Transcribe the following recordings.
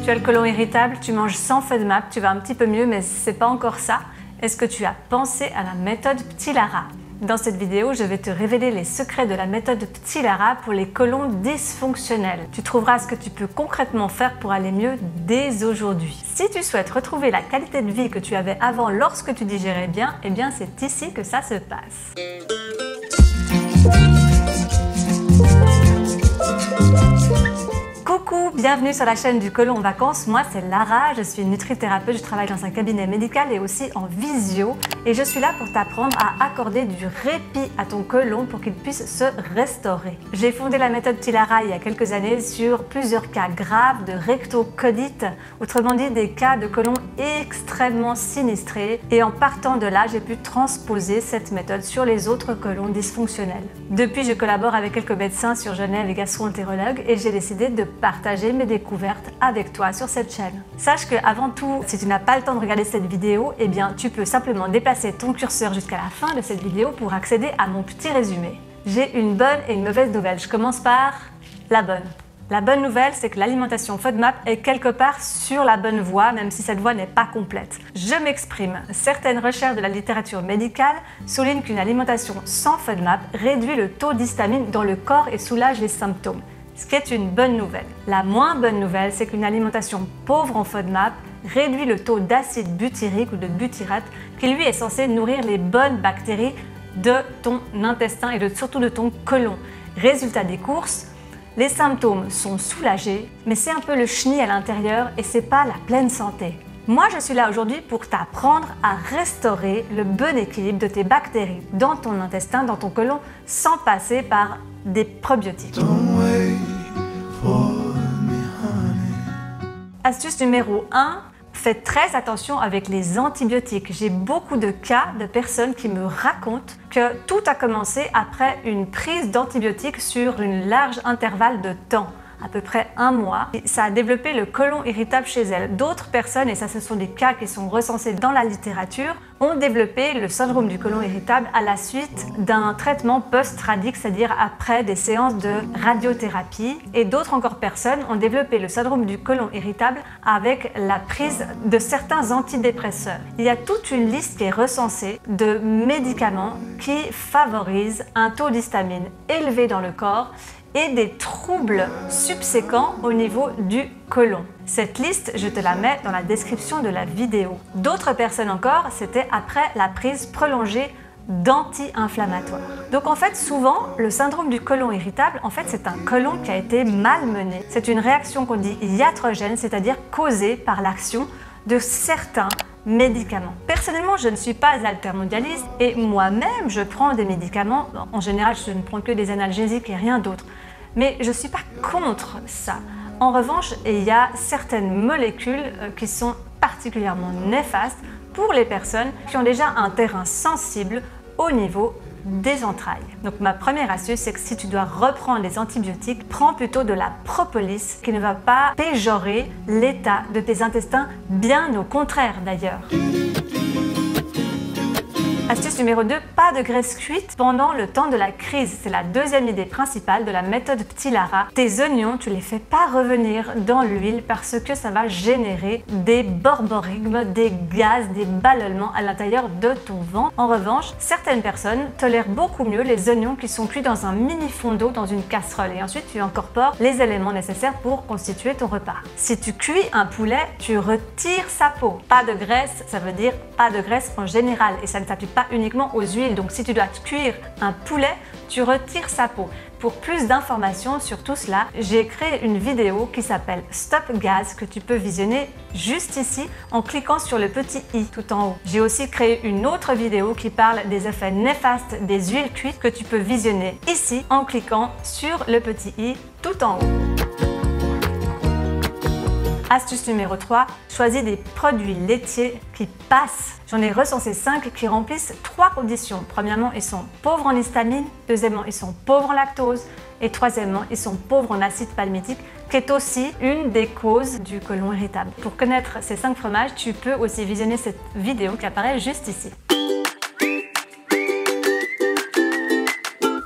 Tu as le côlon irritable, tu manges sans FODMAP, tu vas un petit peu mieux, mais c'est pas encore ça. Est-ce que tu as pensé à la méthode P'tit-Lara? Dans cette vidéo, je vais te révéler les secrets de la méthode P'tit-Lara pour les côlons dysfonctionnels. Tu trouveras ce que tu peux concrètement faire pour aller mieux dès aujourd'hui. Si tu souhaites retrouver la qualité de vie que tu avais avant lorsque tu digérais bien, eh bien c'est ici que ça se passe. Coucou, bienvenue sur la chaîne du côlon en vacances. Moi c'est Lara, je suis nutrithérapeute, je travaille dans un cabinet médical et aussi en visio et je suis là pour t'apprendre à accorder du répit à ton côlon pour qu'il puisse se restaurer. J'ai fondé la méthode P'tit-Lara il y a quelques années sur plusieurs cas graves de rectocodite, autrement dit des cas de côlon extrêmement sinistrés, et en partant de là j'ai pu transposer cette méthode sur les autres côlons dysfonctionnels. Depuis je collabore avec quelques médecins sur Genève et gastro-entérologues et j'ai décidé de partager mes découvertes avec toi sur cette chaîne. Sache que avant tout, si tu n'as pas le temps de regarder cette vidéo, eh bien tu peux simplement déplacer ton curseur jusqu'à la fin de cette vidéo pour accéder à mon petit résumé. J'ai une bonne et une mauvaise nouvelle. Je commence par la bonne. La bonne nouvelle, c'est que l'alimentation FODMAP est quelque part sur la bonne voie, même si cette voie n'est pas complète. Je m'exprime. Certaines recherches de la littérature médicale soulignent qu'une alimentation sans FODMAP réduit le taux d'histamine dans le corps et soulage les symptômes, ce qui est une bonne nouvelle. La moins bonne nouvelle, c'est qu'une alimentation pauvre en FODMAP réduit le taux d'acide butyrique ou de butyrate, qui lui est censé nourrir les bonnes bactéries de ton intestin et surtout de ton côlon. Résultat des courses, les symptômes sont soulagés, mais c'est un peu le chenille à l'intérieur et c'est pas la pleine santé. Moi, je suis là aujourd'hui pour t'apprendre à restaurer le bon équilibre de tes bactéries dans ton intestin, dans ton côlon, sans passer par des probiotiques. Astuce numéro 1, fais très attention avec les antibiotiques. J'ai beaucoup de cas de personnes qui me racontent que tout a commencé après une prise d'antibiotiques sur une large intervalle de temps, à peu près 1 mois. Et ça a développé le côlon irritable chez elles. D'autres personnes, et ça ce sont des cas qui sont recensés dans la littérature, ont développé le syndrome du côlon irritable à la suite d'un traitement post-radique, c'est-à-dire après des séances de radiothérapie. Et d'autres encore personnes ont développé le syndrome du côlon irritable avec la prise de certains antidépresseurs. Il y a toute une liste qui est recensée de médicaments qui favorisent un taux d'histamine élevé dans le corps et des troubles subséquents au niveau du côlon. Cette liste, je te la mets dans la description de la vidéo. D'autres personnes encore, c'était après la prise prolongée d'anti-inflammatoires. Donc en fait, souvent, le syndrome du côlon irritable, en fait, c'est un côlon qui a été malmené. C'est une réaction qu'on dit iatrogène, c'est-à-dire causée par l'action de certains médicaments. Personnellement, je ne suis pas altermondialiste et moi-même, je prends des médicaments. En général, je ne prends que des analgésiques et rien d'autre. Mais je ne suis pas contre ça. En revanche, il y a certaines molécules qui sont particulièrement néfastes pour les personnes qui ont déjà un terrain sensible au niveau des entrailles. Donc ma première astuce, c'est que si tu dois reprendre les antibiotiques, prends plutôt de la propolis qui ne va pas péjorer l'état de tes intestins, bien au contraire d'ailleurs. Astuce numéro 2, pas de graisse cuite pendant le temps de la crise. C'est la deuxième idée principale de la méthode P'tit-Lara. Tes oignons, tu les fais pas revenir dans l'huile parce que ça va générer des borborigmes, des gaz, des ballonnements à l'intérieur de ton ventre. En revanche, certaines personnes tolèrent beaucoup mieux les oignons qui sont cuits dans un mini fond d'eau dans une casserole et ensuite tu incorpores les éléments nécessaires pour constituer ton repas. Si tu cuis un poulet, tu retires sa peau. Pas de graisse, ça veut dire pas de graisse en général et ça ne s'applique pas uniquement aux huiles. Donc si tu dois cuire un poulet, tu retires sa peau. Pour plus d'informations sur tout cela, j'ai créé une vidéo qui s'appelle Stop Gaz que tu peux visionner juste ici en cliquant sur le petit i tout en haut. J'ai aussi créé une autre vidéo qui parle des effets néfastes des huiles cuites que tu peux visionner ici en cliquant sur le petit i tout en haut. Astuce numéro 3, choisis des produits laitiers qui passent. J'en ai recensé 5 qui remplissent 3 conditions. Premièrement, ils sont pauvres en histamine. Deuxièmement, ils sont pauvres en lactose. Et troisièmement, ils sont pauvres en acide palmitique, qui est aussi une des causes du côlon irritable. Pour connaître ces 5 fromages, tu peux aussi visionner cette vidéo qui apparaît juste ici.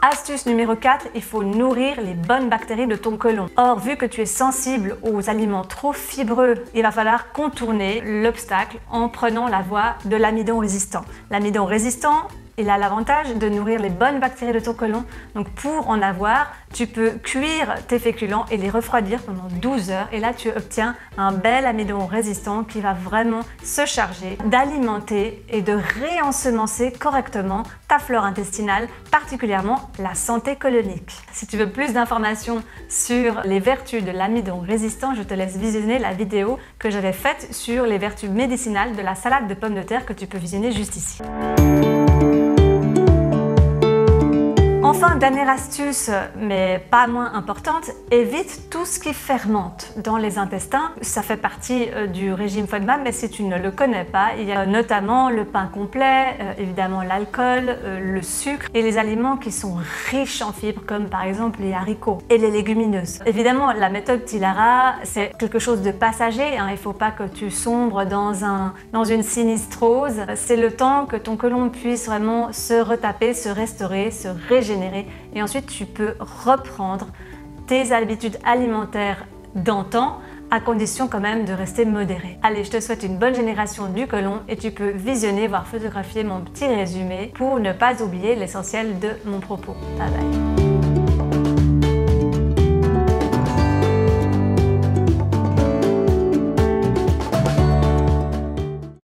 Astuce numéro 4, il faut nourrir les bonnes bactéries de ton côlon. Or, vu que tu es sensible aux aliments trop fibreux, il va falloir contourner l'obstacle en prenant la voie de l'amidon résistant. L'amidon résistant, il a l'avantage de nourrir les bonnes bactéries de ton côlon. Donc pour en avoir, tu peux cuire tes féculents et les refroidir pendant 12 heures. Et là, tu obtiens un bel amidon résistant qui va vraiment se charger d'alimenter et de réensemencer correctement ta flore intestinale, particulièrement la santé colonique. Si tu veux plus d'informations sur les vertus de l'amidon résistant, je te laisse visionner la vidéo que j'avais faite sur les vertus médicinales de la salade de pommes de terre que tu peux visionner juste ici. Enfin, dernière astuce, mais pas moins importante, évite tout ce qui fermente dans les intestins. Ça fait partie du régime FODMAP, mais si tu ne le connais pas, il y a notamment le pain complet, évidemment l'alcool, le sucre et les aliments qui sont riches en fibres, comme par exemple les haricots et les légumineuses. Évidemment, la méthode Tilara, c'est quelque chose de passager, hein. Il ne faut pas que tu sombres dans une sinistrose. C'est le temps que ton côlon puisse vraiment se retaper, se restaurer, se régénérer. Et ensuite, tu peux reprendre tes habitudes alimentaires d'antan, à condition quand même de rester modéré. Allez, je te souhaite une bonne génération du côlon et tu peux visionner, voire photographier mon petit résumé pour ne pas oublier l'essentiel de mon propos. Bye bye.